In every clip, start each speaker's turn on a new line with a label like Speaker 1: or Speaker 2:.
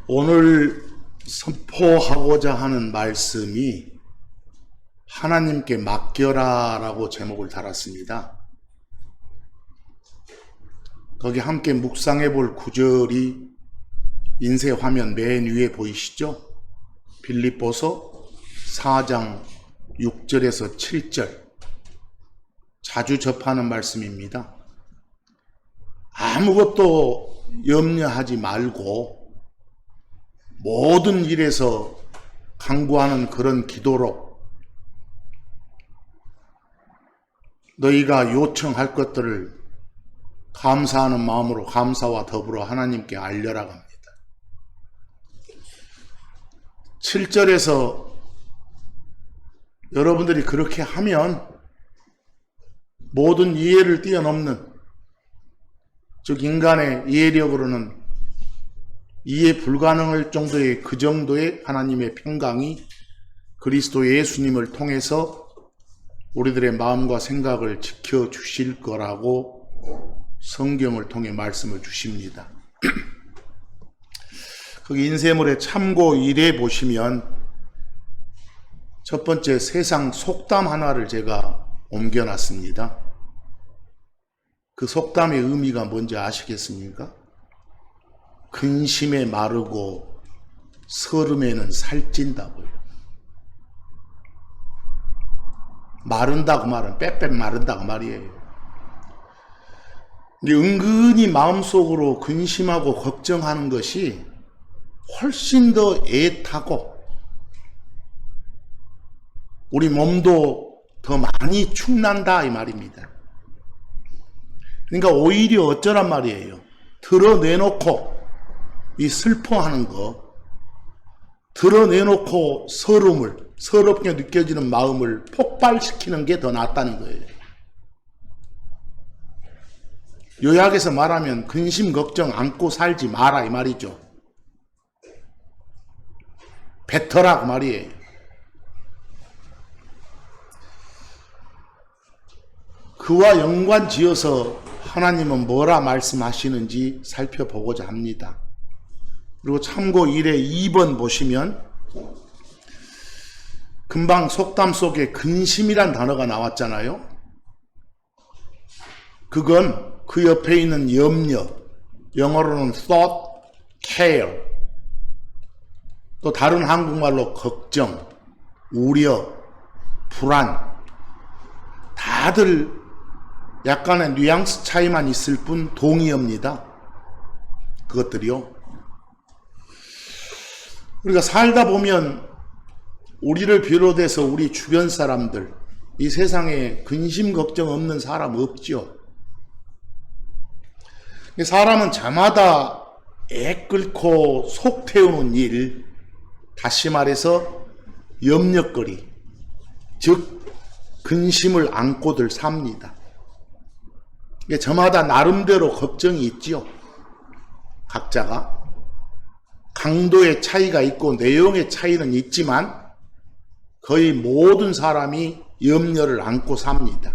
Speaker 1: 오늘 선포하고자 하는 말씀이 하나님께 맡겨라 라고 제목을 달았습니다. 거기 함께 묵상해 볼 구절이 인쇄 화면 맨 위에 보이시죠? 빌립보서 4장 6절에서 7절. 자주 접하는 말씀입니다. 아무것도 염려하지 말고 모든 일에서 간구하는 그런 기도로 너희가 요청할 것들을 감사하는 마음으로 감사와 더불어 하나님께 알려라고 합니다. 7절에서 여러분들이 그렇게 하면 모든 이해를 뛰어넘는, 즉 인간의 이해력으로는 이해 불가능할 정도의 그 정도의 하나님의 평강이 그리스도 예수님을 통해서 우리들의 마음과 생각을 지켜주실 거라고 성경을 통해 말씀을 주십니다. 거기 인쇄물의 참고 1에 보시면 첫 번째 세상 속담 하나를 제가 옮겨놨습니다. 그 속담의 의미가 뭔지 아시겠습니까? 근심에 마르고 서름에는 살찐다고요. 마른다고 말은 빼빼 마른다고 말이에요. 근데 은근히 마음속으로 근심하고 걱정하는 것이 훨씬 더 애타고 우리 몸도 더 많이 축난다 이 말입니다. 그러니까 오히려 어쩌란 말이에요. 드러내놓고 이 슬퍼하는 거, 드러내놓고 서럽게 느껴지는 마음을 폭발시키는 게 더 낫다는 거예요. 요약해서 말하면 근심 걱정 안고 살지 마라 이 말이죠. 뱉어라 그 말이에요. 그와 연관지어서 하나님은 뭐라 말씀하시는지 살펴보고자 합니다. 그리고 참고 1의 2번 보시면 금방 속담 속에 근심이란 단어가 나왔잖아요. 그건 그 옆에 있는 염려, 영어로는 thought, care, 또 다른 한국말로 걱정, 우려, 불안, 다들 약간의 뉘앙스 차이만 있을 뿐 동의어입니다. 그것들이요. 우리가 살다 보면 우리를 비롯해서 우리 주변 사람들, 이 세상에 근심 걱정 없는 사람 없죠. 사람은 저마다 애 끓고 속 태우는 일, 다시 말해서 염려거리, 즉 근심을 안고들 삽니다. 저마다 나름대로 걱정이 있지요. 각자가 강도의 차이가 있고 내용의 차이는 있지만 거의 모든 사람이 염려를 안고 삽니다.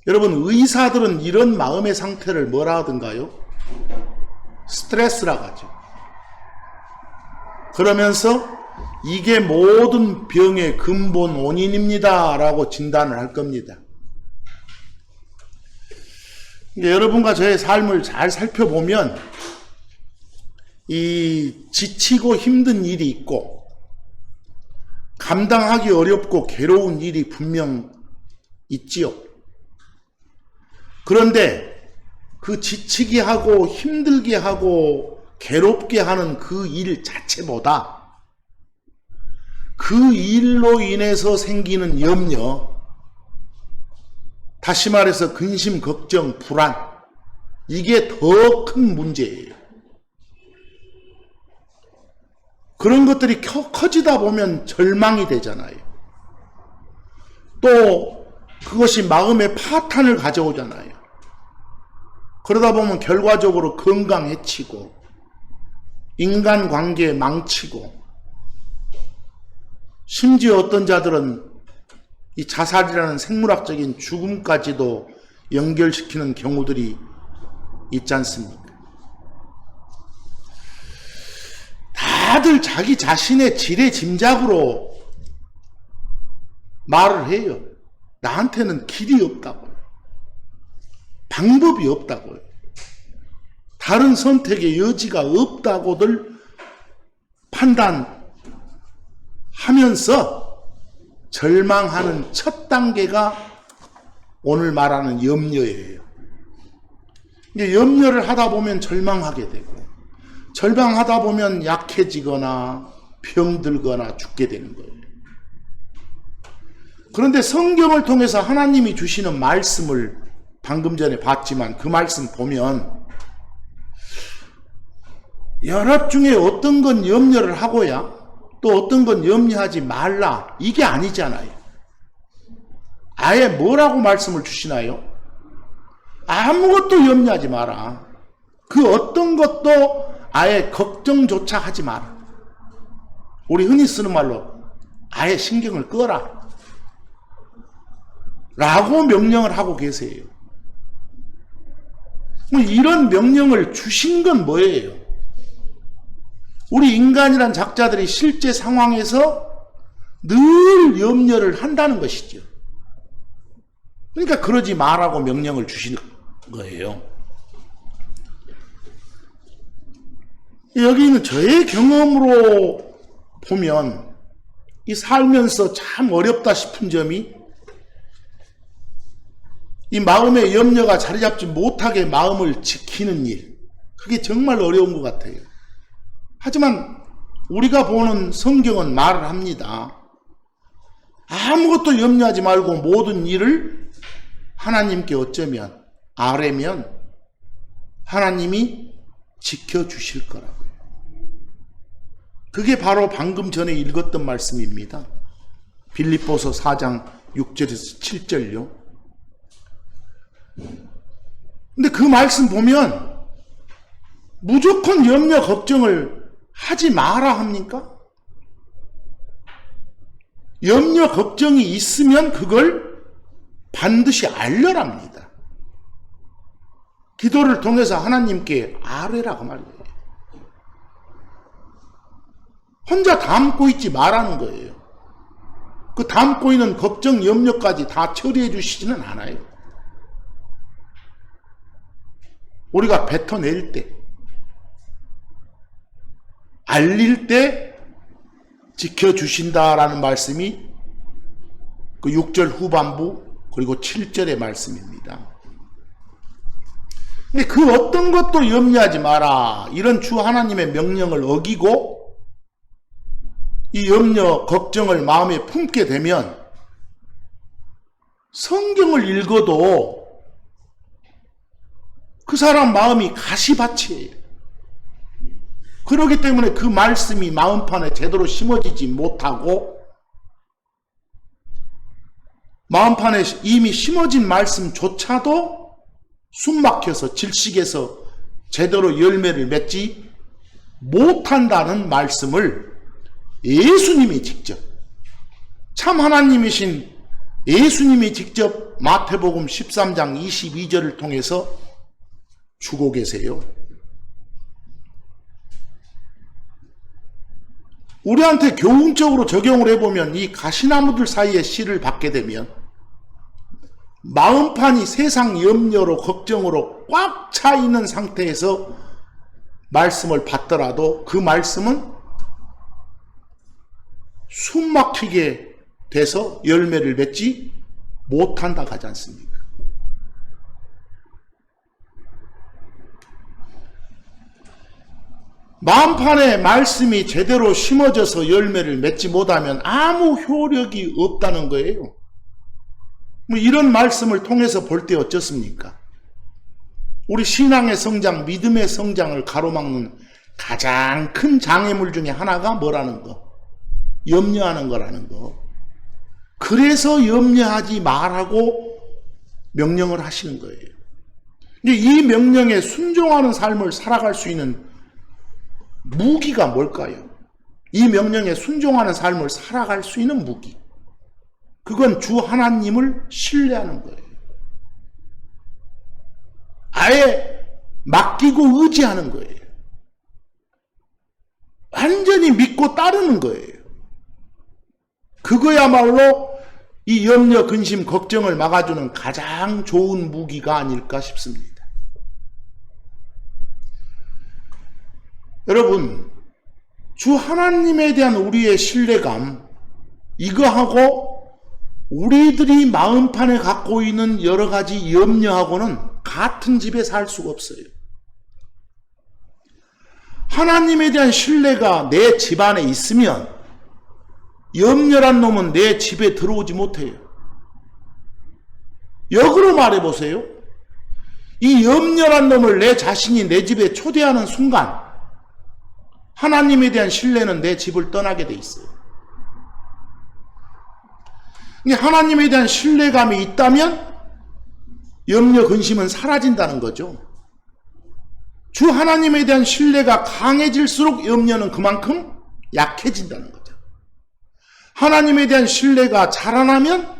Speaker 1: 여러분, 의사들은 이런 마음의 상태를 뭐라 하던가요? 스트레스라고 하죠. 그러면서 이게 모든 병의 근본 원인입니다 라고 진단을 할 겁니다. 여러분과 저의 삶을 잘 살펴보면 이 지치고 힘든 일이 있고 감당하기 어렵고 괴로운 일이 분명 있지요. 그런데 그 지치게 하고 힘들게 하고 괴롭게 하는 그 일 자체보다 그 일로 인해서 생기는 염려, 다시 말해서 근심, 걱정, 불안, 이게 더 큰 문제예요. 그런 것들이 커지다 보면 절망이 되잖아요. 또 그것이 마음의 파탄을 가져오잖아요. 그러다 보면 결과적으로 건강 해치고 인간관계 망치고 심지어 어떤 자들은 이 자살이라는 생물학적인 죽음까지도 연결시키는 경우들이 있지 않습니까? 다들 자기 자신의 지레짐작으로 말을 해요. 나한테는 길이 없다고, 방법이 없다고요. 다른 선택의 여지가 없다고들 판단하면서 절망하는 첫 단계가 오늘 말하는 염려예요. 이제 염려를 하다 보면 절망하게 되고, 절망하다 보면 약해지거나 병들거나 죽게 되는 거예요. 그런데 성경을 통해서 하나님이 주시는 말씀을 방금 전에 봤지만 그 말씀 보면 연합 중에 어떤 건 염려를 하고야 또 어떤 건 염려하지 말라, 이게 아니잖아요. 아예 뭐라고 말씀을 주시나요? 아무것도 염려하지 마라. 그 어떤 것도 아예 걱정조차 하지 마라. 우리 흔히 쓰는 말로 아예 신경을 꺼라 라고 명령을 하고 계세요. 이런 명령을 주신 건 뭐예요? 우리 인간이란 작자들이 실제 상황에서 늘 염려를 한다는 것이죠. 그러니까 그러지 말라고 명령을 주시는 거예요. 여기는 저의 경험으로 보면 이 살면서 참 어렵다 싶은 점이 이 마음의 염려가 자리 잡지 못하게 마음을 지키는 일, 그게 정말 어려운 것 같아요. 하지만 우리가 보는 성경은 말을 합니다. 아무것도 염려하지 말고 모든 일을 하나님께 어쩌면 아뢰면 하나님이 지켜주실 거라고요. 그게 바로 방금 전에 읽었던 말씀입니다. 빌립보서 4장 6절에서 7절요. 근데 그 말씀 보면 무조건 염려 걱정을 하지 마라 합니까? 염려 걱정이 있으면 그걸 반드시 알려랍니다. 기도를 통해서 하나님께 아뢰라고 말이에요. 혼자 담고 있지 말라는 거예요. 그 담고 있는 걱정, 염려까지 다 처리해 주시지는 않아요. 우리가 뱉어낼 때, 알릴 때 지켜주신다라는 말씀이 그 6절 후반부 그리고 7절의 말씀입니다. 근데 그 어떤 것도 염려하지 마라, 이런 주 하나님의 명령을 어기고 이 염려, 걱정을 마음에 품게 되면 성경을 읽어도 그 사람 마음이 가시밭이에요. 그렇기 때문에 그 말씀이 마음판에 제대로 심어지지 못하고 마음판에 이미 심어진 말씀조차도 숨막혀서 질식해서 제대로 열매를 맺지 못한다는 말씀을 예수님이 직접, 참 하나님이신 예수님이 직접 마태복음 13장 22절을 통해서 주고 계세요. 우리한테 교훈적으로 적용을 해보면 이 가시나무들 사이에 씨를 받게 되면 마음판이 세상 염려로 걱정으로 꽉 차 있는 상태에서 말씀을 받더라도 그 말씀은 숨 막히게 돼서 열매를 맺지 못한다 하지 않습니까? 마음판에 말씀이 제대로 심어져서 열매를 맺지 못하면 아무 효력이 없다는 거예요. 이런 말씀을 통해서 볼 때 어떻습니까? 우리 신앙의 성장, 믿음의 성장을 가로막는 가장 큰 장애물 중에 하나가 뭐라는 거? 염려하는 거라는 거. 그래서 염려하지 말라고 명령을 하시는 거예요. 이 명령에 순종하는 삶을 살아갈 수 있는 무기가 뭘까요? 이 명령에 순종하는 삶을 살아갈 수 있는 무기. 그건 주 하나님을 신뢰하는 거예요. 아예 맡기고 의지하는 거예요. 완전히 온전히 믿고 따르는 거예요. 그거야말로 이 염려, 근심, 걱정을 막아주는 가장 좋은 무기가 아닐까 싶습니다. 여러분, 주 하나님에 대한 우리의 신뢰감, 이거하고 우리들이 마음판에 갖고 있는 여러 가지 염려하고는 같은 집에 살 수가 없어요. 하나님에 대한 신뢰가 내 집안에 있으면 염려란 놈은 내 집에 들어오지 못해요. 역으로 말해보세요. 이 염려란 놈을 내 자신이 내 집에 초대하는 순간 하나님에 대한 신뢰는 내 집을 떠나게 돼 있어요. 하나님에 대한 신뢰감이 있다면 염려, 근심은 사라진다는 거죠. 주 하나님에 대한 신뢰가 강해질수록 염려는 그만큼 약해진다는 거죠. 하나님에 대한 신뢰가 자라나면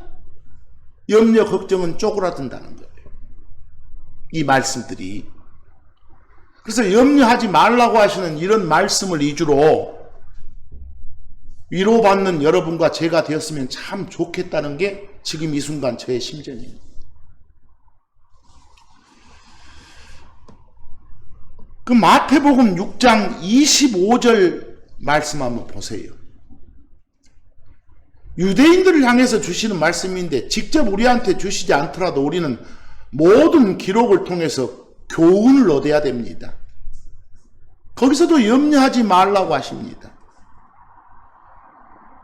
Speaker 1: 염려, 걱정은 쪼그라든다는 거예요. 이 말씀들이. 그래서 염려하지 말라고 하시는 이런 말씀을 위주로 위로받는 여러분과 제가 되었으면 참 좋겠다는 게 지금 이 순간 저의 심정입니다. 그 마태복음 6장 25절 말씀 한번 보세요. 유대인들을 향해서 주시는 말씀인데 직접 우리한테 주시지 않더라도 우리는 모든 기록을 통해서 교훈을 얻어야 됩니다. 거기서도 염려하지 말라고 하십니다.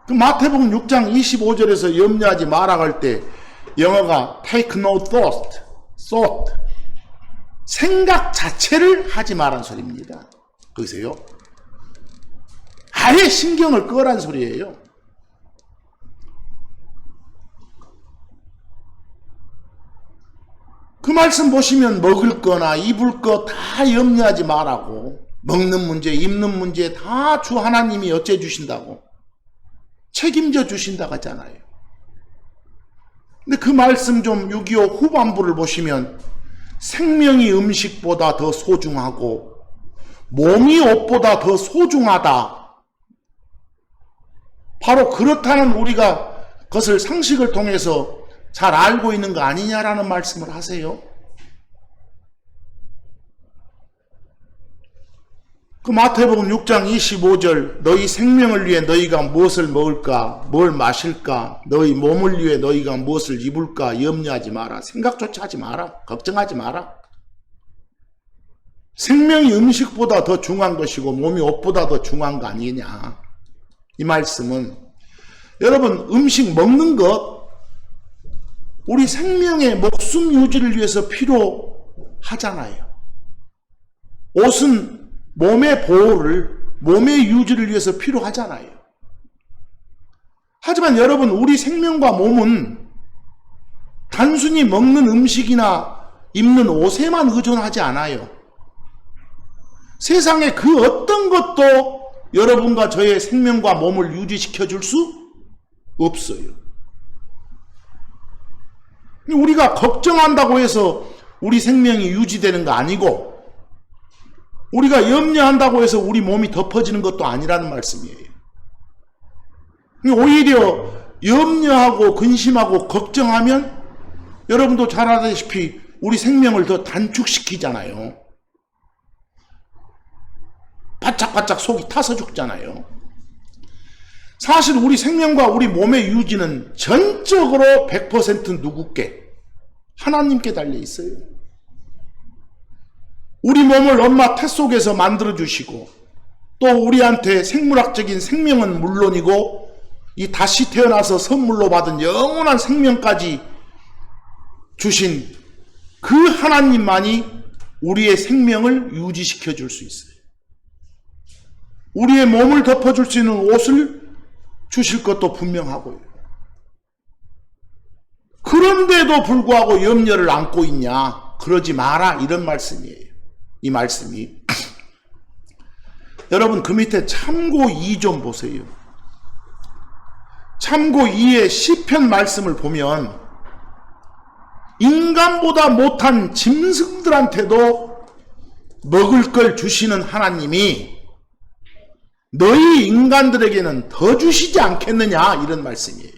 Speaker 1: 그 마태복음 6장 25절에서 염려하지 말라고 할 때 영어가 take no thought, 생각 자체를 하지 말란 소리입니다. 거기서요. 아예 신경을 꺼란 소리예요. 그 말씀 보시면 먹을 거나 입을 거 다 염려하지 말라고, 먹는 문제, 입는 문제 다 주 하나님이 어째 주신다고, 책임져 주신다고 하잖아요. 근데 그 말씀 좀 6.25 후반부를 보시면 생명이 음식보다 더 소중하고 몸이 옷보다 더 소중하다. 바로 그렇다는 우리가 그것을 상식을 통해서 잘 알고 있는 거 아니냐라는 말씀을 하세요. 그 마태복음 6장 25절 너희 생명을 위해 너희가 무엇을 먹을까 뭘 마실까 너희 몸을 위해 너희가 무엇을 입을까 염려하지 마라. 생각조차 하지 마라. 걱정하지 마라. 생명이 음식보다 더 중요한 것이고 몸이 옷보다 더 중요한 거 아니냐. 이 말씀은 여러분 음식 먹는 것 우리 생명의 목숨 유지를 위해서 필요하잖아요. 옷은 몸의 보호를, 몸의 유지를 위해서 필요하잖아요. 하지만 여러분, 우리 생명과 몸은 단순히 먹는 음식이나 입는 옷에만 의존하지 않아요. 세상에 그 어떤 것도 여러분과 저의 생명과 몸을 유지시켜 줄 수 없어요. 우리가 걱정한다고 해서 우리 생명이 유지되는 거 아니고 우리가 염려한다고 해서 우리 몸이 덮어지는 것도 아니라는 말씀이에요. 오히려 염려하고 근심하고 걱정하면 여러분도 잘 아다시피 우리 생명을 더 단축시키잖아요. 바짝바짝 속이 타서 죽잖아요. 사실 우리 생명과 우리 몸의 유지는 전적으로 100% 누구께? 하나님께 달려 있어요. 우리 몸을 엄마 태 속에서 만들어주시고 또 우리한테 생물학적인 생명은 물론이고 이 다시 태어나서 선물로 받은 영원한 생명까지 주신 그 하나님만이 우리의 생명을 유지시켜 줄 수 있어요. 우리의 몸을 덮어줄 수 있는 옷을 주실 것도 분명하고요. 그런데도 불구하고 염려를 안고 있냐? 그러지 마라. 이런 말씀이에요. 이 말씀이 여러분 그 밑에 참고 2 좀 보세요. 참고 2의 시편 말씀을 보면 인간보다 못한 짐승들한테도 먹을 걸 주시는 하나님이 너희 인간들에게는 더 주시지 않겠느냐, 이런 말씀이에요.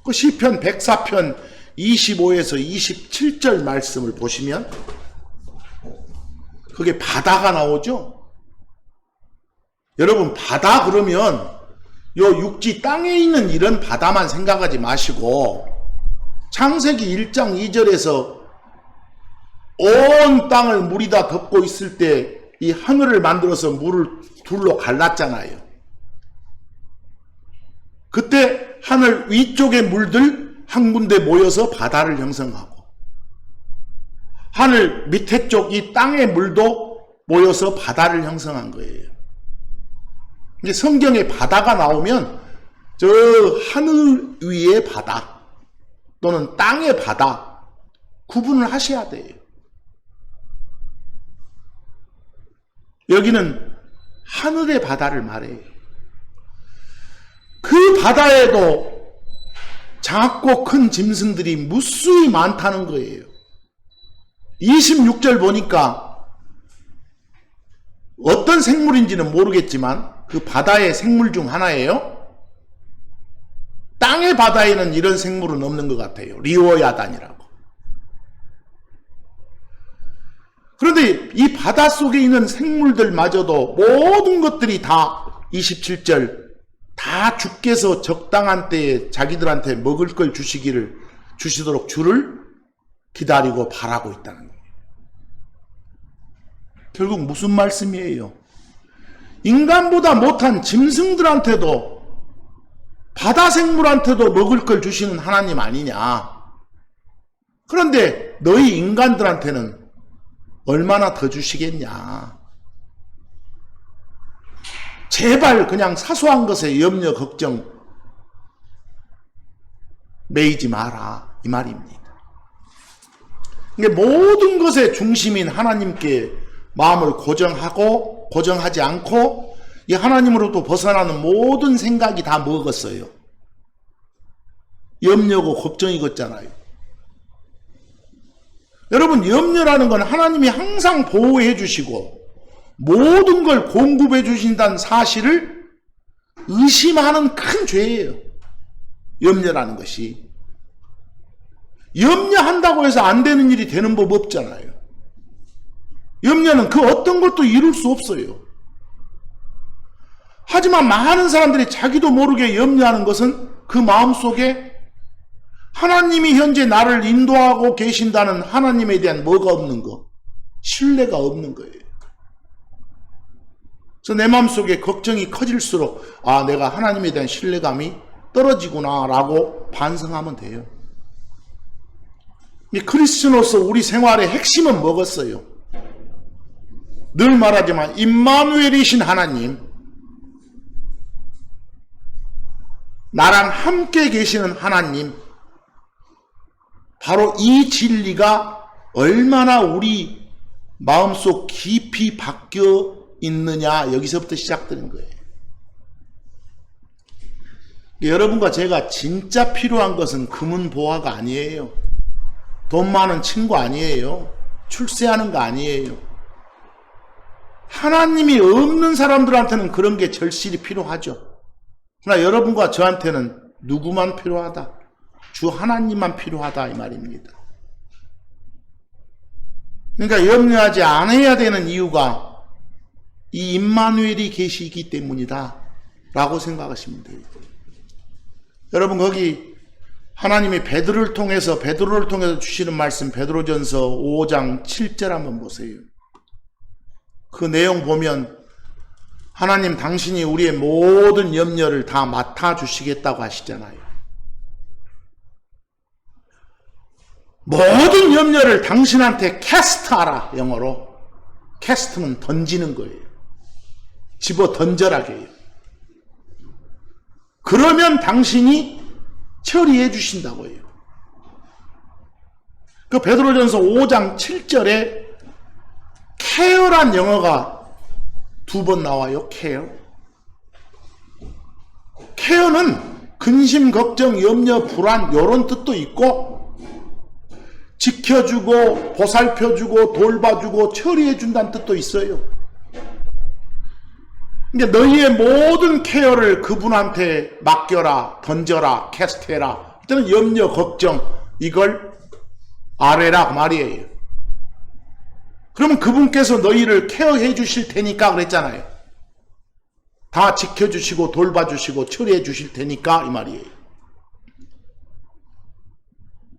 Speaker 1: 그 시편 104편 25에서 27절 말씀을 보시면 그게 바다가 나오죠. 여러분, 바다 그러면 요 육지 땅에 있는 이런 바다만 생각하지 마시고 창세기 1장 2절에서 온 땅을 물이 다 덮고 있을 때 이 하늘을 만들어서 물을 둘로 갈랐잖아요. 그때 하늘 위쪽의 물들 한 군데 모여서 바다를 형성하고, 하늘 밑에 쪽 이 땅의 물도 모여서 바다를 형성한 거예요. 이게 성경에 바다가 나오면 저 하늘 위의 바다 또는 땅의 바다 구분을 하셔야 돼요. 여기는 하늘의 바다를 말해요. 그 바다에도 작고 큰 짐승들이 무수히 많다는 거예요. 26절 보니까 어떤 생물인지는 모르겠지만 그 바다의 생물 중 하나예요. 땅의 바다에는 이런 생물은 없는 것 같아요. 리오야단이라고. 그런데 이 바다 속에 있는 생물들마저도 모든 것들이 다 27절 다 주께서 적당한 때에 자기들한테 먹을 걸 주시도록 주를 기다리고 바라고 있다는 거예요. 결국 무슨 말씀이에요? 인간보다 못한 짐승들한테도 바다 생물한테도 먹을 걸 주시는 하나님 아니냐. 그런데 너희 인간들한테는 얼마나 더 주시겠냐. 제발 그냥 사소한 것에 염려 걱정 매이지 마라, 이 말입니다. 그러니까 모든 것의 중심인 하나님께 마음을 고정하지 않고 이 하나님으로부터 벗어나는 모든 생각이 다 먹었어요. 염려고 걱정이겠잖아요. 여러분, 염려라는 건 하나님이 항상 보호해 주시고 모든 걸 공급해 주신다는 사실을 의심하는 큰 죄예요. 염려라는 것이. 염려한다고 해서 안 되는 일이 되는 법 없잖아요. 염려는 그 어떤 것도 이룰 수 없어요. 하지만 많은 사람들이 자기도 모르게 염려하는 것은 그 마음속에 하나님이 현재 나를 인도하고 계신다는 하나님에 대한 뭐가 없는 거? 신뢰가 없는 거예요. 그래서 내 마음속에 걱정이 커질수록 내가 하나님에 대한 신뢰감이 떨어지구나 라고 반성하면 돼요. 크리스천으로서 우리 생활의 핵심은 뭐겠어요? 늘 말하지만 임마누엘이신 하나님, 나랑 함께 계시는 하나님, 바로 이 진리가 얼마나 우리 마음속 깊이 박혀 있느냐, 여기서부터 시작되는 거예요. 여러분과 제가 진짜 필요한 것은 금은보화가 아니에요. 돈 많은 친구 아니에요. 출세하는 거 아니에요. 하나님이 없는 사람들한테는 그런 게 절실히 필요하죠. 그러나 여러분과 저한테는 누구만 필요하다? 주 하나님만 필요하다, 이 말입니다. 그러니까 염려하지 않아야 되는 이유가 이 임마누엘이 계시기 때문이다 라고 생각하시면 돼요. 여러분, 거기 하나님이 베드로를 통해서 주시는 말씀, 베드로전서 5장 7절 한번 보세요. 그 내용 보면 하나님 당신이 우리의 모든 염려를 다 맡아주시겠다고 하시잖아요. 모든 염려를 당신한테 캐스트하라, 영어로. 캐스트는 던지는 거예요. 집어 던져라게 해요. 그러면 당신이 처리해 주신다고 해요. 그 베드로전서 5장 7절에 케어란 영어가 2번 나와요. 케어는 근심, 걱정, 염려, 불안 이런 뜻도 있고 지켜주고 보살펴주고 돌봐주고 처리해준다는 뜻도 있어요. 그러니까 너희의 모든 케어를 그분한테 맡겨라, 던져라, 캐스트해라. 그때는 염려, 걱정 이걸 아뢰라 그 말이에요. 그러면 그분께서 너희를 케어해 주실 테니까 그랬잖아요. 다 지켜주시고 돌봐주시고 처리해 주실 테니까 이 말이에요.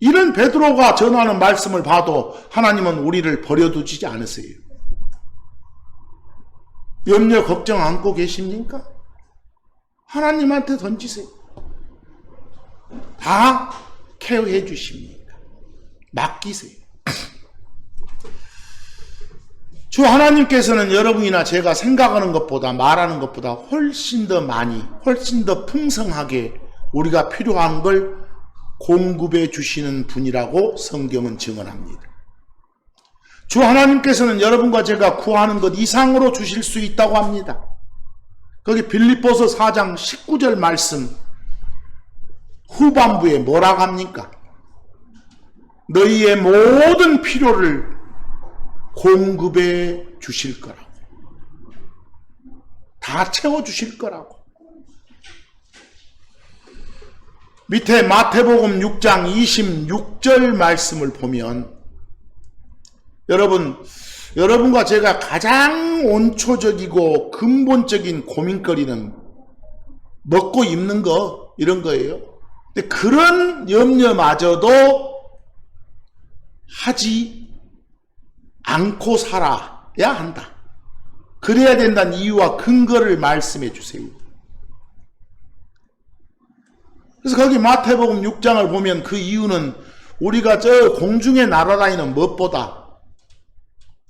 Speaker 1: 이런 베드로가 전하는 말씀을 봐도 하나님은 우리를 버려두지 않으세요. 염려 걱정 안고 계십니까? 하나님한테 던지세요. 다 케어해 주십니까? 맡기세요. 주 하나님께서는 여러분이나 제가 생각하는 것보다 말하는 것보다 훨씬 더 많이, 훨씬 더 풍성하게 우리가 필요한 걸 공급해 주시는 분이라고 성경은 증언합니다. 주 하나님께서는 여러분과 제가 구하는 것 이상으로 주실 수 있다고 합니다. 거기 빌립보서 4장 19절 말씀 후반부에 뭐라고 합니까? 너희의 모든 필요를 공급해 주실 거라고. 다 채워주실 거라고. 밑에 마태복음 6장 26절 말씀을 보면 여러분과 제가 가장 원초적이고 근본적인 고민거리는 먹고 입는 거 이런 거예요. 근데 그런 염려마저도 하지 않고 살아야 한다. 그래야 된다는 이유와 근거를 말씀해 주세요. 그래서 거기 마태복음 6장을 보면 그 이유는 우리가 저 공중에 날아다니는 무엇보다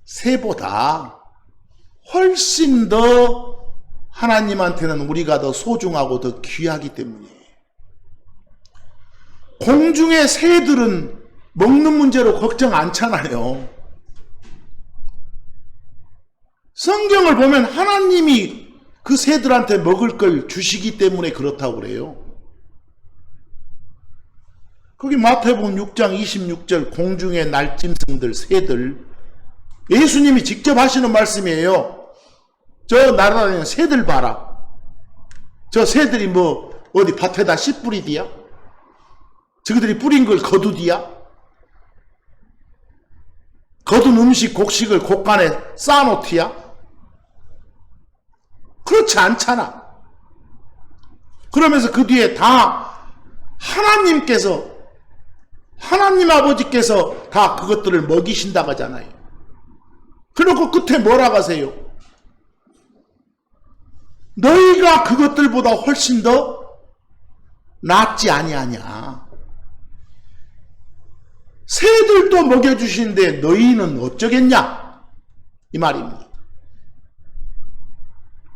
Speaker 1: 새보다 훨씬 더 하나님한테는 우리가 더 소중하고 더 귀하기 때문이에요. 공중의 새들은 먹는 문제로 걱정 않잖아요. 성경을 보면 하나님이 그 새들한테 먹을 걸 주시기 때문에 그렇다고 그래요. 거기 마태복음 6장 26절 공중의 날짐승들 새들 예수님이 직접 하시는 말씀이에요. 저 날아다니는 새들 봐라. 저 새들이 뭐 어디 밭에다 씨 뿌리디야? 저기들이 뿌린 걸 거두디야? 거둔 음식 곡식을 곡간에 쌓아놓디야? 그렇지 않잖아. 그러면서 그 뒤에 다 하나님께서 하나님 아버지께서 다 그것들을 먹이신다고 하잖아요. 그러고 끝에 뭐라고 하세요? 너희가 그것들보다 훨씬 더 낫지 아니하냐. 새들도 먹여주시는데 너희는 어쩌겠냐? 이 말입니다.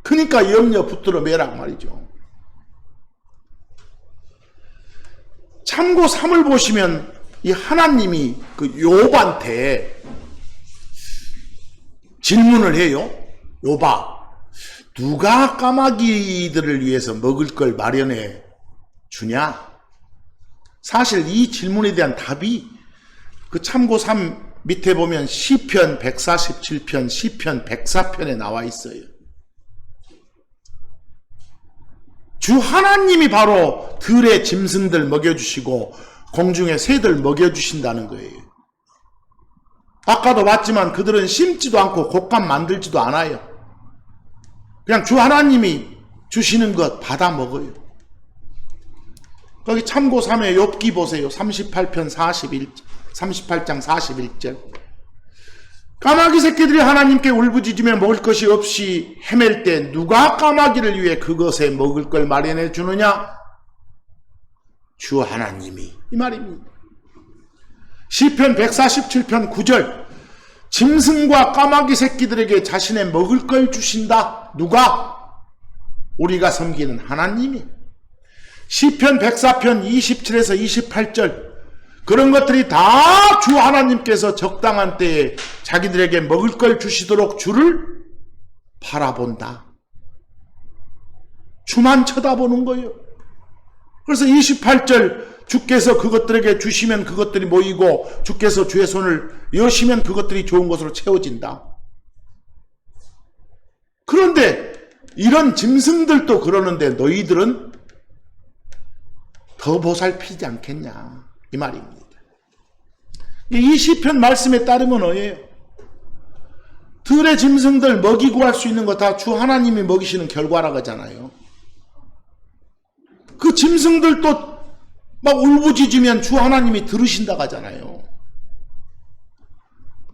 Speaker 1: 그러니까 염려 붙들어 매라고 말이죠. 참고 3을 보시면 이 하나님이 그 욥한테 질문을 해요. 욥아, 누가 까마귀들을 위해서 먹을 걸 마련해 주냐? 사실 이 질문에 대한 답이 그 참고 3 밑에 보면 시편 147편, 시편 104편에 나와 있어요. 주 하나님이 바로 들의 짐승들 먹여주시고 공중의 새들 먹여주신다는 거예요. 아까도 봤지만 그들은 심지도 않고 곡간 만들지도 않아요. 그냥 주 하나님이 주시는 것 받아 먹어요. 거기 참고 3의 욥기 보세요. 38장 41절. 까마귀 새끼들이 하나님께 울부짖으며 먹을 것이 없이 헤맬 때 누가 까마귀를 위해 그것에 먹을 걸 마련해 주느냐? 주 하나님이. 이 말입니다. 시편 147편 9절. 짐승과 까마귀 새끼들에게 자신의 먹을 걸 주신다. 누가? 우리가 섬기는 하나님이. 시편 104편 27에서 28절. 그런 것들이 다 주 하나님께서 적당한 때에 자기들에게 먹을 걸 주시도록 주를 바라본다. 주만 쳐다보는 거예요. 그래서 28절 주께서 그것들에게 주시면 그것들이 모이고 주께서 주의 손을 여시면 그것들이 좋은 것으로 채워진다. 그런데 이런 짐승들도 그러는데 너희들은 더 보살피지 않겠냐 이 말입니다. 이 시편 말씀에 따르면 뭐예요? 들의 짐승들 먹이고 할 수 있는 거 다 주 하나님이 먹이시는 결과라고 하잖아요. 그 짐승들도 막 울부짖으면 주 하나님이 들으신다고 하잖아요.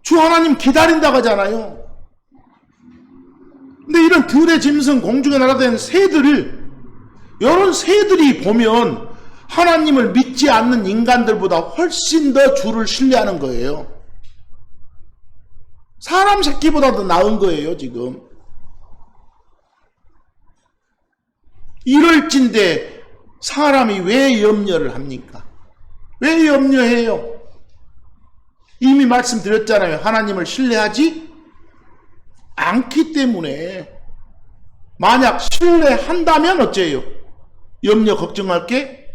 Speaker 1: 주 하나님 기다린다고 하잖아요. 근데 이런 들의 짐승, 공중에 날아다니는 새들을, 이런 새들이 보면 하나님을 믿지 않는 인간들보다 훨씬 더 주를 신뢰하는 거예요. 사람 새끼보다도 나은 거예요, 지금. 이럴진데 사람이 왜 염려를 합니까? 왜 염려해요? 이미 말씀드렸잖아요. 하나님을 신뢰하지 않기 때문에. 만약 신뢰한다면 어째요? 염려 걱정할 게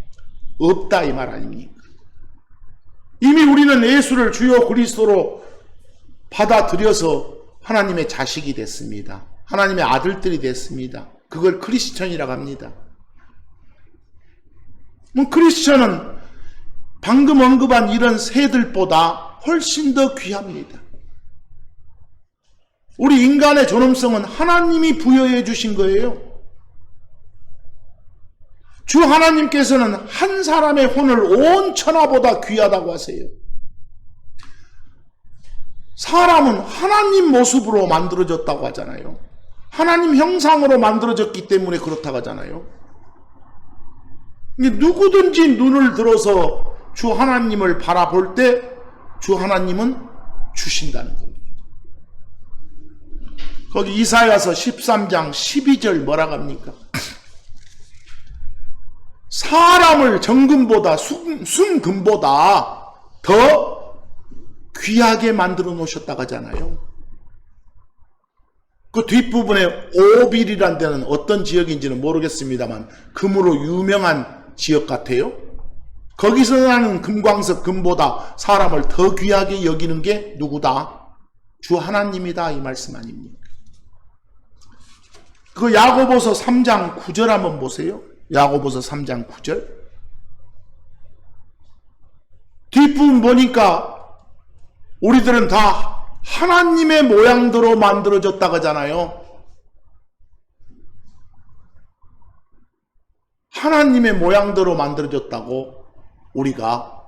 Speaker 1: 없다 이 말 아닙니까? 이미 우리는 예수를 주요 그리스도로 받아들여서 하나님의 자식이 됐습니다. 하나님의 아들들이 됐습니다. 그걸 크리스천이라고 합니다. 크리스천은 방금 언급한 이런 새들보다 훨씬 더 귀합니다. 우리 인간의 존엄성은 하나님이 부여해 주신 거예요. 주 하나님께서는 한 사람의 혼을 온 천하보다 귀하다고 하세요. 사람은 하나님 모습으로 만들어졌다고 하잖아요. 하나님 형상으로 만들어졌기 때문에 그렇다고 하잖아요. 누구든지 눈을 들어서 주 하나님을 바라볼 때 주 하나님은 주신다는 겁니다. 거기 이사야서 13장 12절 뭐라고 합니까? 사람을 정금보다 순금보다 더 귀하게 만들어 놓으셨다고 하잖아요. 그 뒷부분에 오빌이라는 데는 어떤 지역인지는 모르겠습니다만 금으로 유명한 지역 같아요. 거기서 나는 금광석 금보다 사람을 더 귀하게 여기는 게 누구다? 주 하나님이다 이 말씀 아닙니까? 그 야고보서 3장 9절 한번 보세요. 야고보서 3장 9절. 뒷부분 보니까 우리들은 다 하나님의 모양대로 만들어졌다고 하잖아요. 하나님의 모양대로 만들어졌다고. 우리가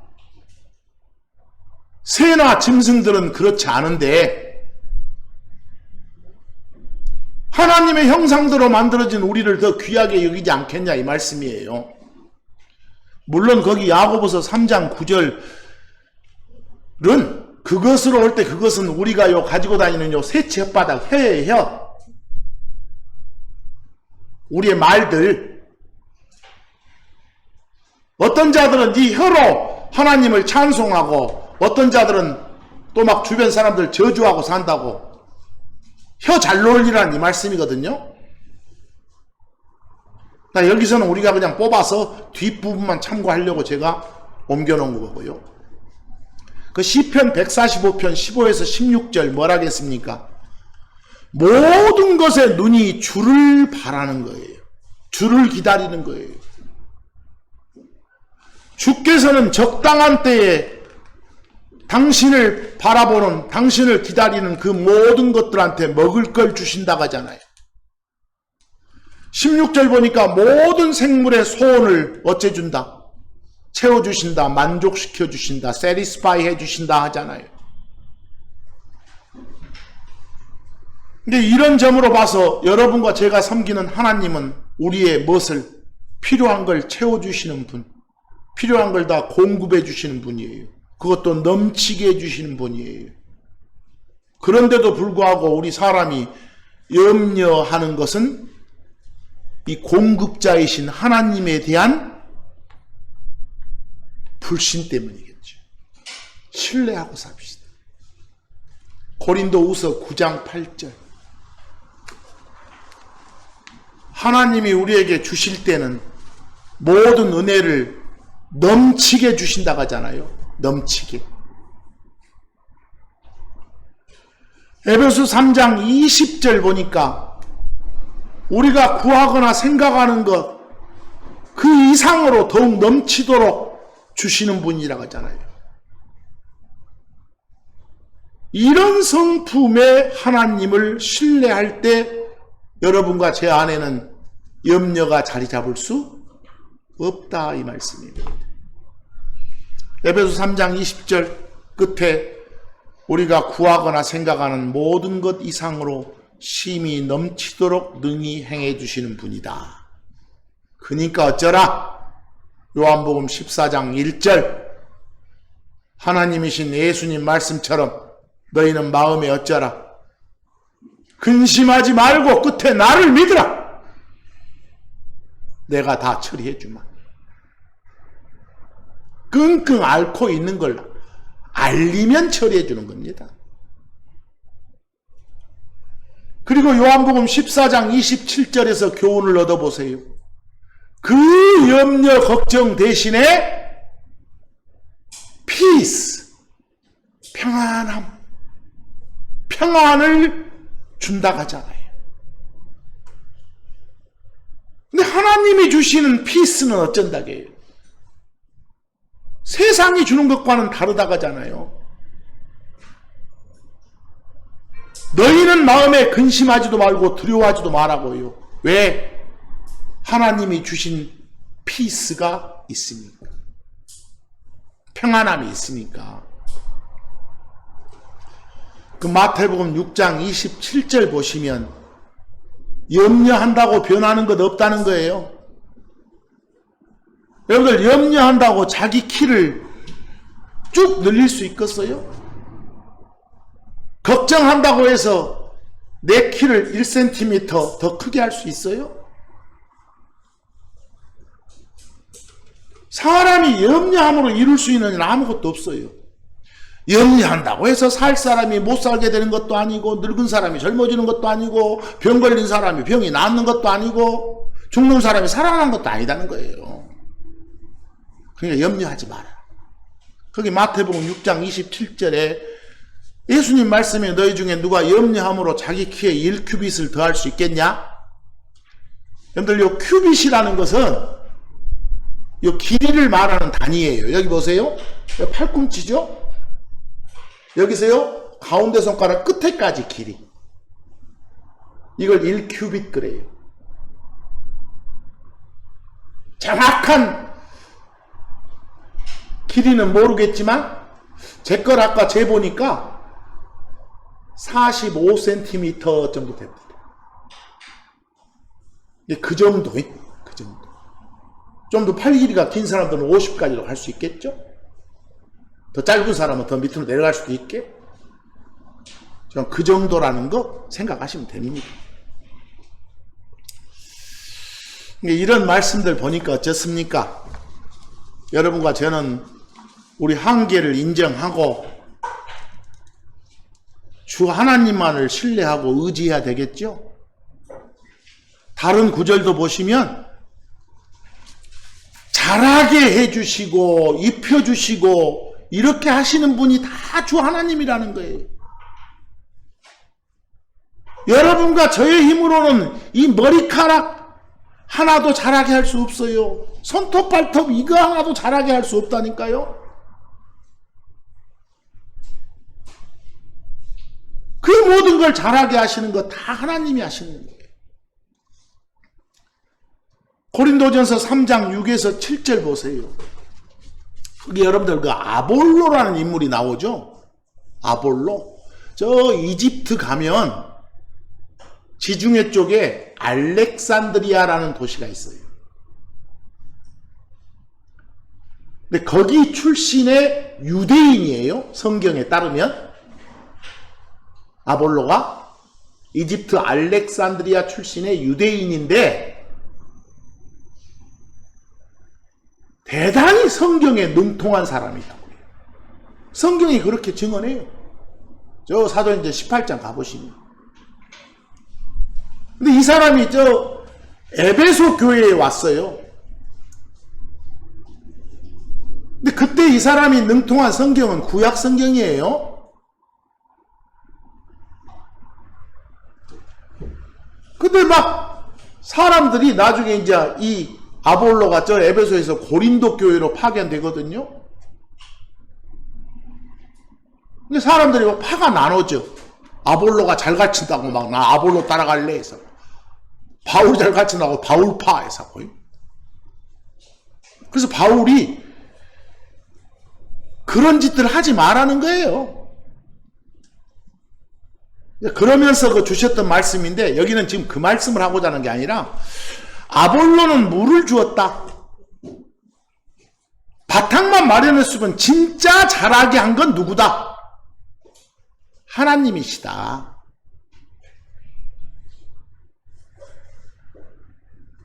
Speaker 1: 새나 짐승들은 그렇지 않은데 하나님의 형상대로 만들어진 우리를 더 귀하게 여기지 않겠냐 이 말씀이에요. 물론 거기 야고보서 3장 9절은 그것으로 올 때 그것은 우리가 가지고 다니는 새치 혓바닥 혀에 혀, 우리의 말들, 어떤 자들은 네 혀로 하나님을 찬송하고 어떤 자들은 또 막 주변 사람들 저주하고 산다고. 혀 잘 놀리라는 이 말씀이거든요. 여기서는 우리가 그냥 뽑아서 뒷부분만 참고하려고 제가 옮겨놓은 거고요. 그 시편 145편 15에서 16절 뭐라 하겠습니까? 모든 것에 눈이 주를 바라는 거예요. 주를 기다리는 거예요. 주께서는 적당한 때에 당신을 바라보는, 당신을 기다리는 그 모든 것들한테 먹을 걸 주신다고 하잖아요. 16절 보니까 모든 생물의 소원을 어째준다? 채워주신다, 만족시켜주신다, satisfy 해주신다 하잖아요. 근데 이런 점으로 봐서 여러분과 제가 섬기는 하나님은 우리의 무엇을 필요한 걸 채워주시는 분, 필요한 걸 다 공급해 주시는 분이에요. 그것도 넘치게 해주시는 분이에요. 그런데도 불구하고 우리 사람이 염려하는 것은 이 공급자이신 하나님에 대한 불신 때문이겠죠. 신뢰하고 삽시다. 고린도후서 9장 8절. 하나님이 우리에게 주실 때는 모든 은혜를 넘치게 주신다고 하잖아요. 넘치게. 에베소 3장 20절 보니까 우리가 구하거나 생각하는 것 그 이상으로 더욱 넘치도록 주시는 분이라고 하잖아요. 이런 성품의 하나님을 신뢰할 때 여러분과 제 안에는 염려가 자리 잡을 수 없다, 이 말씀입니다. 에베소 3장 20절 끝에 우리가 구하거나 생각하는 모든 것 이상으로 심히 넘치도록 능히 행해 주시는 분이다. 그러니까 어쩌라? 요한복음 14장 1절 하나님이신 예수님 말씀처럼 너희는 마음에 어쩌라? 근심하지 말고 끝에 나를 믿으라. 내가 다 처리해 주마. 끙끙 앓고 있는 걸 알리면 처리해 주는 겁니다. 그리고 요한복음 14장 27절에서 교훈을 얻어보세요. 그 염려 걱정 대신에 peace, 평안을 준다고 하잖아요. 근데 하나님이 주시는 peace는 어쩐다게요? 세상이 주는 것과는 다르다고 하잖아요. 너희는 마음에 근심하지도 말고 두려워하지도 말라고요. 왜? 하나님이 주신 피스가 있으니까. 평안함이 있으니까. 그 마태복음 6장 27절 보시면 염려한다고 변하는 것 없다는 거예요. 여러분들 염려한다고 자기 키를 쭉 늘릴 수 있겠어요? 걱정한다고 해서 내 키를 1cm 더 크게 할 수 있어요? 사람이 염려함으로 이룰 수 있는 일은 아무것도 없어요. 염려한다고 해서 살 사람이 못 살게 되는 것도 아니고, 늙은 사람이 젊어지는 것도 아니고, 병 걸린 사람이 병이 낫는 것도 아니고, 죽는 사람이 살아나는 것도 아니다는 거예요. 그러니까 염려하지 마라. 거기 마태복음 6장 27절에 예수님 말씀에 너희 중에 누가 염려함으로 자기 키에 1큐빗을 더할 수 있겠냐? 여러분들 요 큐빗이라는 것은 요 길이를 말하는 단위예요. 여기 보세요. 팔꿈치죠? 여기서요. 가운데 손가락 끝에까지 길이. 이걸 1큐빗 그래요. 정확한 길이는 모르겠지만 제 걸 아까 재보니까 45cm 정도 됩니다. 그 정도. 좀 더 팔 길이가 긴 사람들은 50까지도 갈 수 있겠죠? 더 짧은 사람은 더 밑으로 내려갈 수도 있게. 그 정도라는 거 생각하시면 됩니다. 이런 말씀들 보니까 어떻습니까? 여러분과 저는 우리 한계를 인정하고 주 하나님만을 신뢰하고 의지해야 되겠죠? 다른 구절도 보시면 자라게 해주시고 입혀주시고 이렇게 하시는 분이 다 주 하나님이라는 거예요. 여러분과 저의 힘으로는 이 머리카락 하나도 자라게 할 수 없어요. 손톱 발톱 이거 하나도 자라게 할 수 없다니까요. 그 모든 걸 자라게 하시는 거 다 하나님이 하시는 거예요. 고린도전서 3장 6에서 7절 보세요. 거기 여러분들 그 아볼로라는 인물이 나오죠. 아볼로. 저 이집트 가면 지중해 쪽에 알렉산드리아라는 도시가 있어요. 근데 거기 출신의 유대인이에요. 성경에 따르면. 아볼로가 이집트 알렉산드리아 출신의 유대인인데 대단히 성경에 능통한 사람이라고 해요. 성경이 그렇게 증언해요. 저 사도행전 18장 가보시면. 근데 이 사람이 저 에베소 교회에 왔어요. 근데 그때 이 사람이 능통한 성경은 구약 성경이에요. 근데 막 사람들이 나중에 이제 이 아볼로가 저 에베소에서 고린도 교회로 파견되거든요. 근데 사람들이 막 파가 나눠져. 아볼로가 잘 가르친다고 막 나 아볼로 따라갈래 해서, 바울 잘 가르친다고 바울파 해서. 그래서 바울이 그런 짓들 하지 말라는 거예요. 그러면서 그 주셨던 말씀인데, 여기는 지금 그 말씀을 하고자 하는 게 아니라, 아볼로는 물을 주었다. 바탕만 마련했으면 진짜 잘하게 한 건 누구다? 하나님이시다.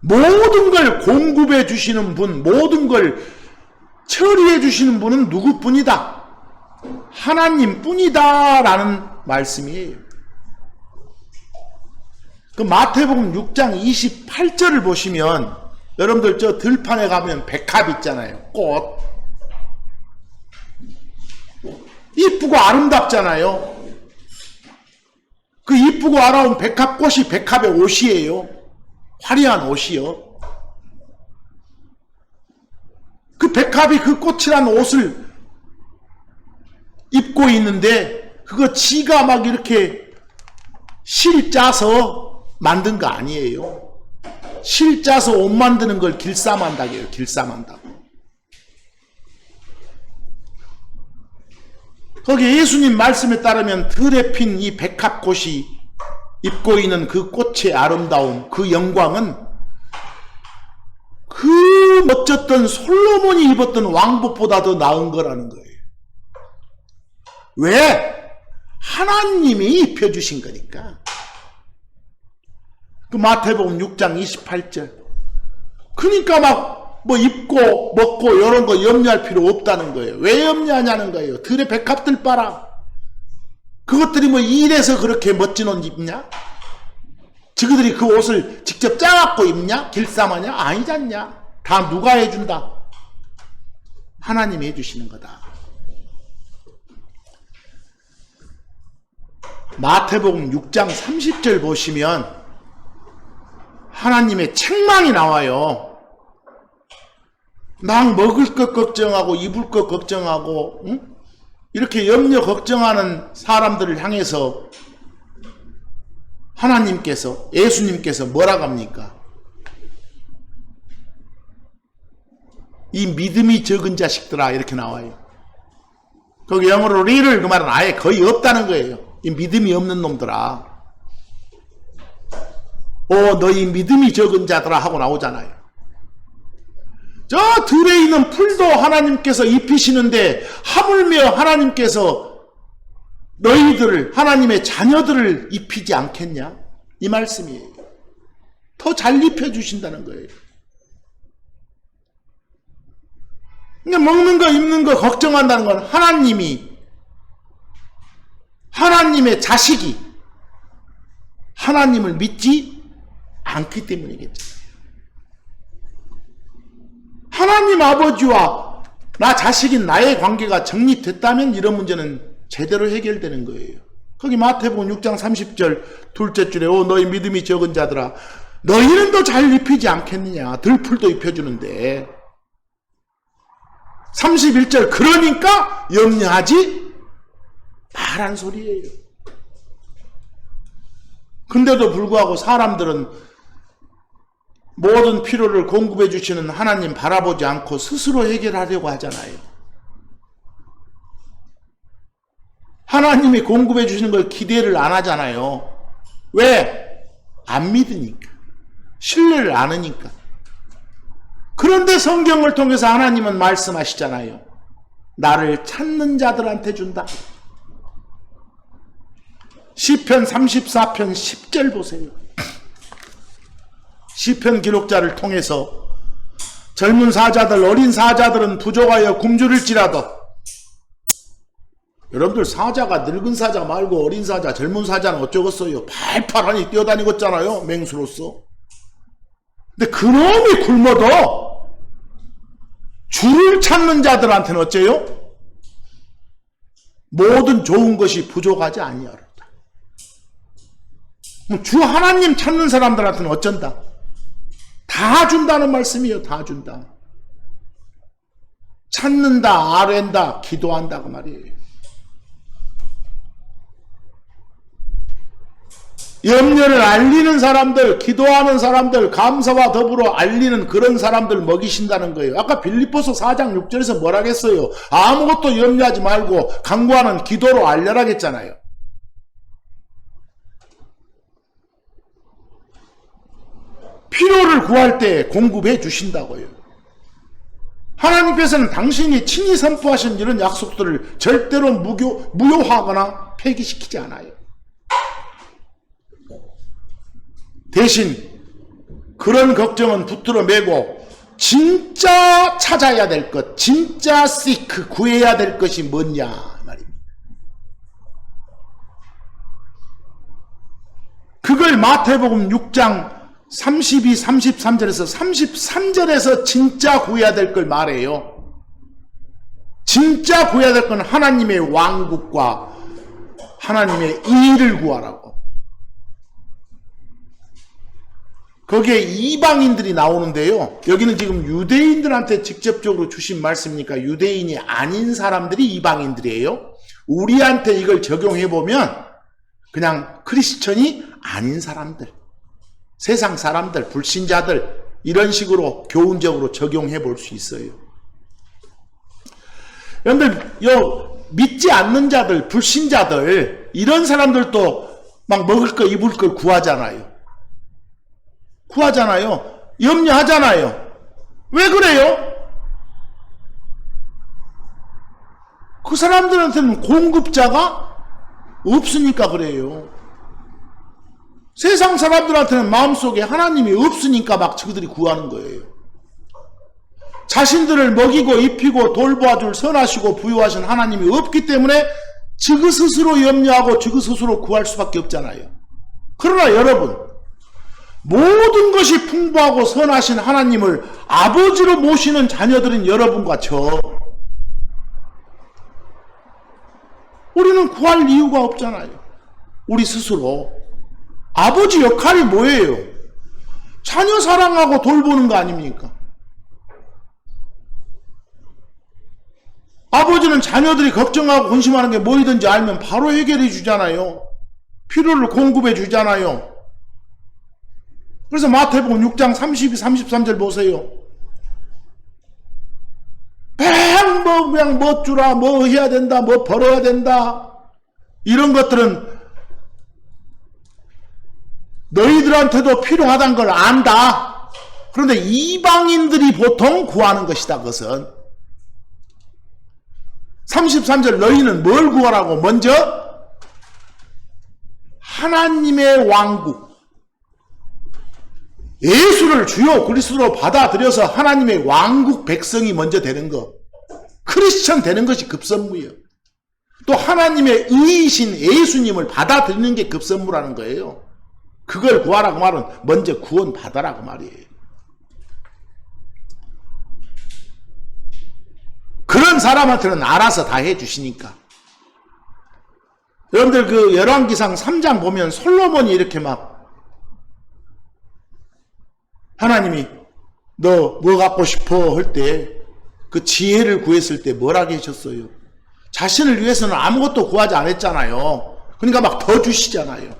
Speaker 1: 모든 걸 공급해 주시는 분, 모든 걸 처리해 주시는 분은 누구뿐이다? 하나님뿐이다 라는 말씀이에요. 그 마태복음 6장 28절을 보시면, 여러분들 저 들판에 가면 백합 있잖아요. 꽃. 이쁘고 아름답잖아요. 그 이쁘고 아름다운 백합꽃이 백합의 옷이에요. 화려한 옷이요. 그 백합이 그 꽃이란 옷을 입고 있는데, 그거 지가 막 이렇게 실 짜서 만든 거 아니에요. 실 짜서 옷 만드는 걸 길쌈한다고 해요. 길쌈한다고. 거기 예수님 말씀에 따르면 들에 핀 이 백합꽃이 입고 있는 그 꽃의 아름다움, 그 영광은 그 멋졌던 솔로몬이 입었던 왕복보다 더 나은 거라는 거예요. 왜? 하나님이 입혀주신 거니까. 그 마태복음 6장 28절. 그러니까 막 뭐 입고 먹고 이런 거 염려할 필요 없다는 거예요. 왜 염려하냐는 거예요. 들의 백합들 봐라. 그것들이 뭐 일해서 그렇게 멋진 옷 입냐? 저그들이 그 옷을 직접 짜갖고 입냐? 길쌈하냐? 아니잖냐? 다 누가 해준다? 하나님이 해주시는 거다. 마태복음 6장 30절 보시면 하나님의 책망이 나와요. 막 먹을 것 걱정하고 입을 것 걱정하고, 응? 이렇게 염려 걱정하는 사람들을 향해서 하나님께서, 예수님께서 뭐라고 합니까? 이 믿음이 적은 자식들아, 이렇게 나와요. 거기 영어로 little, 그 말은 아예 거의 없다는 거예요. 이 믿음이 없는 놈들아. 너희 믿음이 적은 자들아 하고 나오잖아요. 저 들에 있는 풀도 하나님께서 입히시는데 하물며 하나님께서 너희들을, 하나님의 자녀들을 입히지 않겠냐? 이 말씀이에요. 더 잘 입혀주신다는 거예요. 그러니까 먹는 거 입는 거 걱정한다는 건 하나님의 자식이 하나님을 믿지 않기 때문이겠죠. 하나님 아버지와 나 자식인 나의 관계가 정립됐다면 이런 문제는 제대로 해결되는 거예요. 거기 마태복음 6장 30절 둘째 줄에 너희 믿음이 적은 자들아, 너희는 더 잘 입히지 않겠느냐? 들풀도 입혀주는데. 31절 그러니까 염려하지 말란 소리예요. 근데도 불구하고 사람들은 모든 필요를 공급해 주시는 하나님 바라보지 않고 스스로 해결하려고 하잖아요. 하나님이 공급해 주시는 걸 기대를 안 하잖아요. 왜? 안 믿으니까. 신뢰를 안 하니까. 그런데 성경을 통해서 하나님은 말씀하시잖아요. 나를 찾는 자들한테 준다. 시편 34편 10절 보세요. 시편 기록자를 통해서 젊은 사자들, 어린 사자들은 부족하여 굶주릴지라도, 여러분들 사자가 늙은 사자 말고 어린 사자, 젊은 사자는 어쩌겠어요? 팔팔하니 뛰어다니고 있잖아요. 맹수로서. 근데 그놈이 굶어도 주를 찾는 자들한테는 어째요? 모든 좋은 것이 부족하지 아니하리로다. 주 하나님 찾는 사람들한테는 어쩐다? 다 준다는 말씀이에요. 다 준다. 찾는다, 아랜다, 기도한다 그 말이에요. 염려를 알리는 사람들, 기도하는 사람들, 감사와 더불어 알리는 그런 사람들 먹이신다는 거예요. 아까 빌립보서 4장 6절에서 뭐라 했어요? 아무것도 염려하지 말고 간구하는 기도로 알려라 했잖아요. 필요를 구할 때 공급해 주신다고요. 하나님께서는 당신이 친히 선포하신 이런 약속들을 절대로 무효하거나 폐기시키지 않아요. 대신 그런 걱정은 붙들어 매고 진짜 찾아야 될 것, 진짜 seek, 구해야 될 것이 뭐냐 말입니다. 그걸 마태복음 6장 32, 33절에서 33절에서 진짜 구해야 될 걸 말해요. 진짜 구해야 될 건 하나님의 왕국과 하나님의 의를 구하라고. 거기에 이방인들이 나오는데요. 여기는 지금 유대인들한테 직접적으로 주신 말씀이니까 유대인이 아닌 사람들이 이방인들이에요. 우리한테 이걸 적용해보면 그냥 크리스천이 아닌 사람들, 세상 사람들, 불신자들 이런 식으로 교훈적으로 적용해 볼 수 있어요. 여러분들 믿지 않는 자들, 불신자들 이런 사람들도 막 먹을 거 입을 걸 구하잖아요. 염려하잖아요. 왜 그래요? 그 사람들한테는 공급자가 없으니까 그래요. 세상 사람들한테는 마음속에 하나님이 없으니까 막 저들이 구하는 거예요. 자신들을 먹이고 입히고 돌보아줄 선하시고 부유하신 하나님이 없기 때문에 저그 스스로 염려하고 저그 스스로 구할 수밖에 없잖아요. 그러나 여러분, 모든 것이 풍부하고 선하신 하나님을 아버지로 모시는 자녀들인 여러분과 저, 우리는 구할 이유가 없잖아요. 우리 스스로. 아버지 역할이 뭐예요? 자녀 사랑하고 돌보는 거 아닙니까? 아버지는 자녀들이 걱정하고 근심하는 게 뭐이든지 알면 바로 해결해 주잖아요. 필요를 공급해 주잖아요. 그래서 마태복음 6장 32, 33절 보세요. 그냥 뭐 주라, 뭐 해야 된다, 뭐 벌어야 된다. 이런 것들은 너희들한테도 필요하다는 걸 안다. 그런데 이방인들이 보통 구하는 것이다. 그것은 33절 너희는 뭘 구하라고? 먼저 하나님의 왕국, 예수를 주요 그리스도로 받아들여서 하나님의 왕국 백성이 먼저 되는 것, 크리스천 되는 것이 급선무예요. 또 하나님의 의이신 예수님을 받아들이는 게 급선무라는 거예요. 그걸 구하라고 말은 먼저 구원 받아라고 말이에요. 그런 사람한테는 알아서 다 해주시니까. 여러분들 그 열왕기상 3장 보면 솔로몬이 이렇게 막 하나님이 너 뭐 갖고 싶어 할 때 그 지혜를 구했을 때 뭐라고 하셨어요? 자신을 위해서는 아무것도 구하지 않았잖아요. 그러니까 막 더 주시잖아요.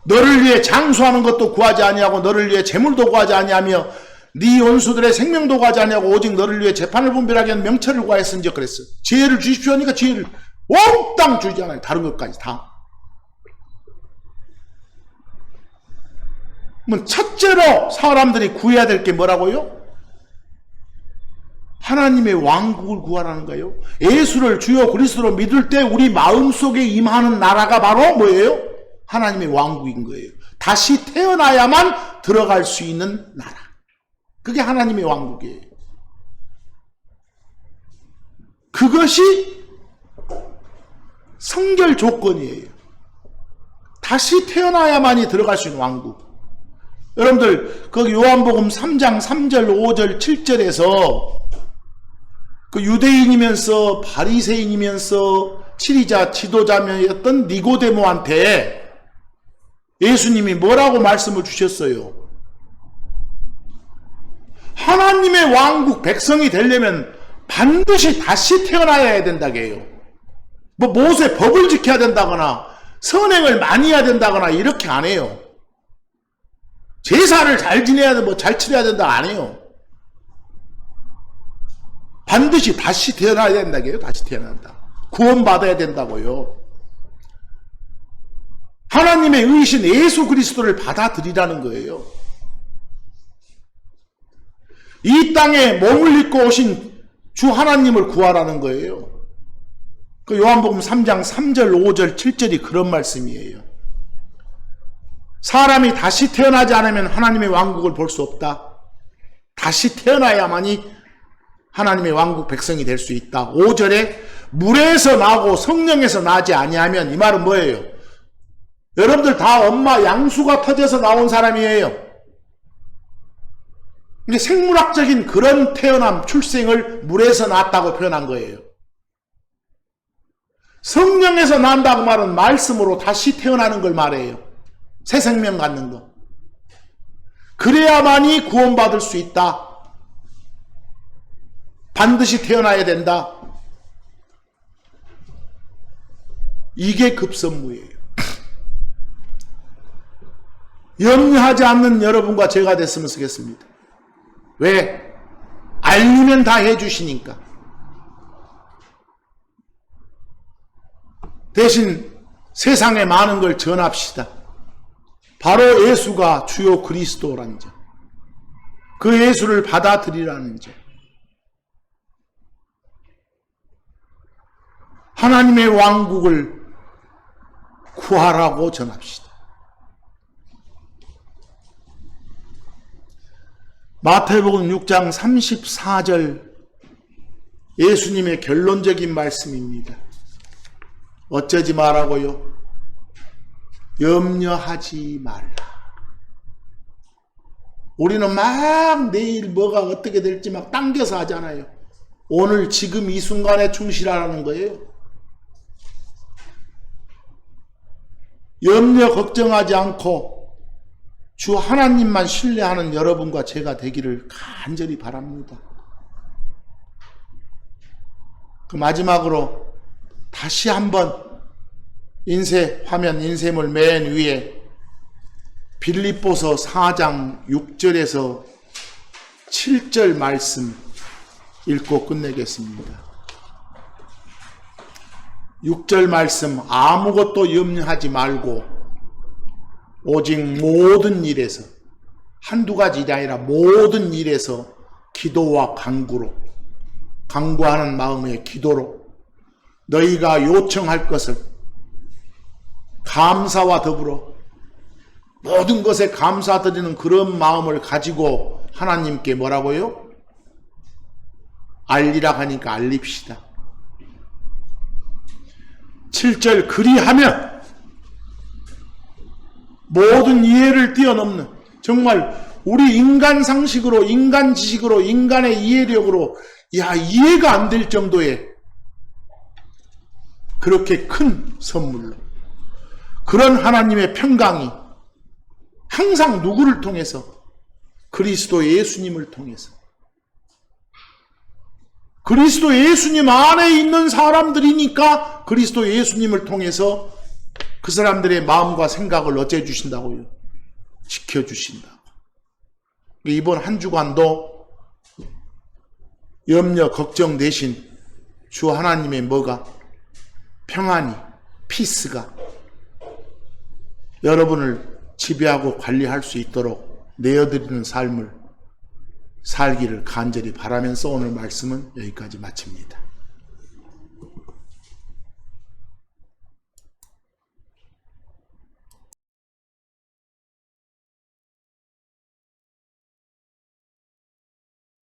Speaker 1: 너를 위해 장수하는 것도 구하지 아니하고 너를 위해 재물도 구하지 아니하며 네 원수들의 생명도 구하지 아니하고 오직 너를 위해 재판을 분별하게 하는 명철을 구하였은즉 그랬어요. 지혜를 주십시오 하니까 지혜를 몽땅 주잖아요. 다른 것까지 다. 첫째로 사람들이 구해야 될 게 뭐라고요? 하나님의 왕국을 구하라는 거예요. 예수를 주요 그리스도로 믿을 때 우리 마음속에 임하는 나라가 바로 뭐예요? 하나님의 왕국인 거예요. 다시 태어나야만 들어갈 수 있는 나라. 그게 하나님의 왕국이에요. 그것이 성결 조건이에요. 다시 태어나야만이 들어갈 수 있는 왕국. 여러분들 거기 요한복음 3장 3절 5절 7절에서 그 유대인이면서 바리새인이면서 치리자 지도자였던 니고데모한테 예수님이 뭐라고 말씀을 주셨어요? 하나님의 왕국 백성이 되려면 반드시 다시 태어나야 된다고 해요. 뭐 모세 법을 지켜야 된다거나 선행을 많이 해야 된다거나 이렇게 안 해요. 제사를 잘 지내야 돼, 뭐 잘 치러야 된다 안 해요. 반드시 다시 태어나야 된다고 해요. 다시 태어난다. 구원받아야 된다고요. 하나님의 의신 예수 그리스도를 받아들이라는 거예요. 이 땅에 몸을 입고 오신 주 하나님을 구하라는 거예요. 그 요한복음 3장 3절, 5절, 7절이 그런 말씀이에요. 사람이 다시 태어나지 않으면 하나님의 왕국을 볼 수 없다. 다시 태어나야만이 하나님의 왕국 백성이 될 수 있다. 5절에 물에서 나고 성령에서 나지 아니하면, 이 말은 뭐예요? 여러분들 다 엄마 양수가 터져서 나온 사람이에요. 이게 생물학적인 그런 태어남, 출생을 물에서 낳았다고 표현한 거예요. 성령에서 난다고 말은 말씀으로 다시 태어나는 걸 말해요. 새 생명 갖는 거. 그래야만이 구원받을 수 있다. 반드시 태어나야 된다. 이게 급선무예요. 염려하지 않는 여러분과 제가 됐으면 쓰겠습니다. 왜? 알리면 다 해주시니까. 대신 세상에 많은 걸 전합시다. 바로 예수가 주요 그리스도라는 점, 그 예수를 받아들이라는 점, 하나님의 왕국을 구하라고 전합시다. 마태복음 6장 34절 예수님의 결론적인 말씀입니다. 어쩌지 말라고요? 염려하지 말라. 우리는 막 내일 뭐가 어떻게 될지 막 당겨서 하잖아요. 오늘 지금 이 순간에 충실하라는 거예요. 염려 걱정하지 않고 주 하나님만 신뢰하는 여러분과 제가 되기를 간절히 바랍니다. 그 마지막으로 다시 한번 화면 인쇄물 맨 위에 빌립보서 4장 6절에서 7절 말씀 읽고 끝내겠습니다. 6절 말씀, 아무것도 염려하지 말고 오직 모든 일에서, 한두 가지 일이 아니라 모든 일에서 기도와 간구하는 마음의 기도로 너희가 요청할 것을 감사와 더불어 모든 것에 감사드리는 그런 마음을 가지고 하나님께 뭐라고요? 알리라 하니까 알립시다. 7절, 그리하면 모든 이해를 뛰어넘는, 정말 우리 인간 상식으로, 인간 지식으로, 인간의 이해력으로 이해가 안 될 정도의 그렇게 큰 선물로, 그런 하나님의 평강이 항상 누구를 통해서? 그리스도 예수님을 통해서. 그리스도 예수님 안에 있는 사람들이니까 그리스도 예수님을 통해서 그 사람들의 마음과 생각을 어째 주신다고요? 지켜주신다고. 이번 한 주간도 염려, 걱정 대신 주 하나님의 뭐가? 평안이, 피스가 여러분을 지배하고 관리할 수 있도록 내어드리는 삶을 살기를 간절히 바라면서 오늘 말씀은 여기까지 마칩니다.